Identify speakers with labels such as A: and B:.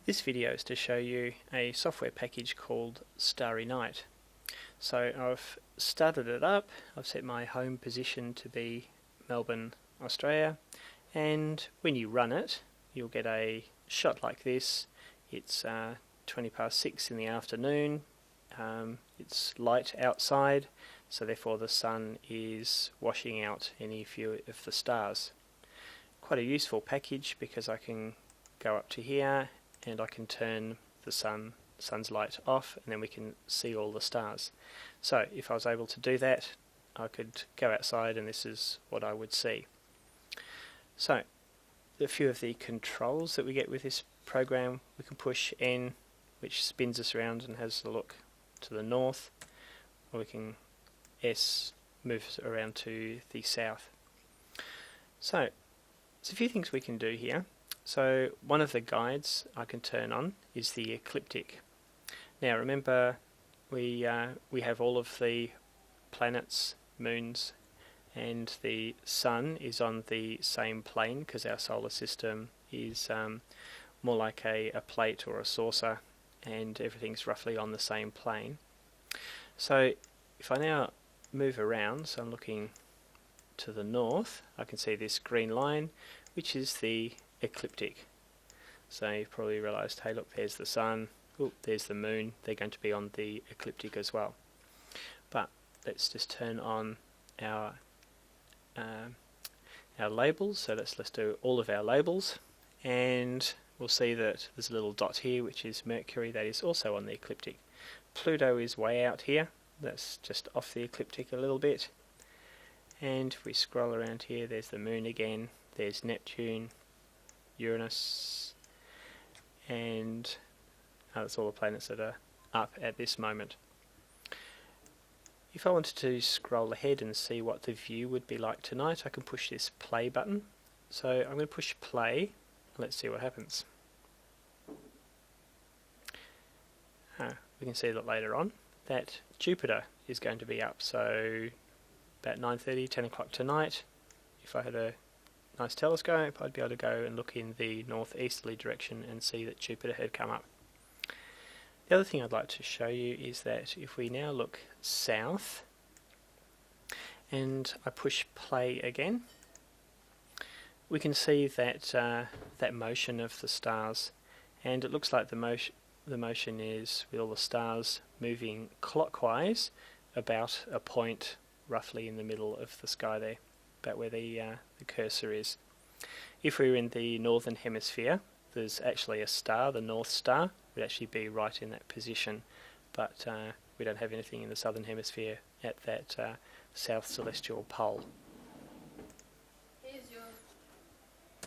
A: This video is to show you a software package called Starry Night. So I've started it up, I've set my home position to be Melbourne, Australia, and when you run it you'll get a shot like this. It's 20 past 6 in the afternoon, it's light outside, so therefore the sun is washing out any few of the stars. Quite a useful package because I can go up to here and I can turn the sun's light off, and then we can see all the stars. So if I was able to do that, I could go outside and this is what I would see. So a few of the controls that we get with this program: we can push N, which spins us around and has a look to the north, or we can S, move us around to the south. So there's a few things we can do here. So one of the guides I can turn on is the ecliptic. Now remember, we have all of the planets, moons, and the sun is on the same plane because our solar system is more like a plate or a saucer, and everything's roughly on the same plane. So if I now move around, so I'm looking to the north, I can see this green line, which is the ecliptic. So you've probably realised, hey look, there's the sun, oh, there's the moon, they're going to be on the ecliptic as well. But let's just turn on our labels. So let's do all of our labels, and we'll see that there's a little dot here which is Mercury, that is also on the ecliptic. Pluto is way out here, that's just off the ecliptic a little bit. And if we scroll around here, there's the moon again, there's Neptune, Uranus, and that's all the planets that are up at this moment. If I wanted to scroll ahead and see what the view would be like tonight, I can push this play button. So I'm going to push play, let's see what happens. We can see that later on that Jupiter is going to be up, so about 9:30, 10 o'clock tonight. If I had a nice telescope, I'd be able to go and look in the northeasterly direction and see that Jupiter had come up. The other thing I'd like to show you is that if we now look south and I push play again, we can see that that motion of the stars, and it looks like the motion is with all the stars moving clockwise about a point roughly in the middle of the sky there, about where the cursor is. If we were in the northern hemisphere, there's actually a star, the North Star would actually be right in that position, but we don't have anything in the southern hemisphere at that south celestial pole.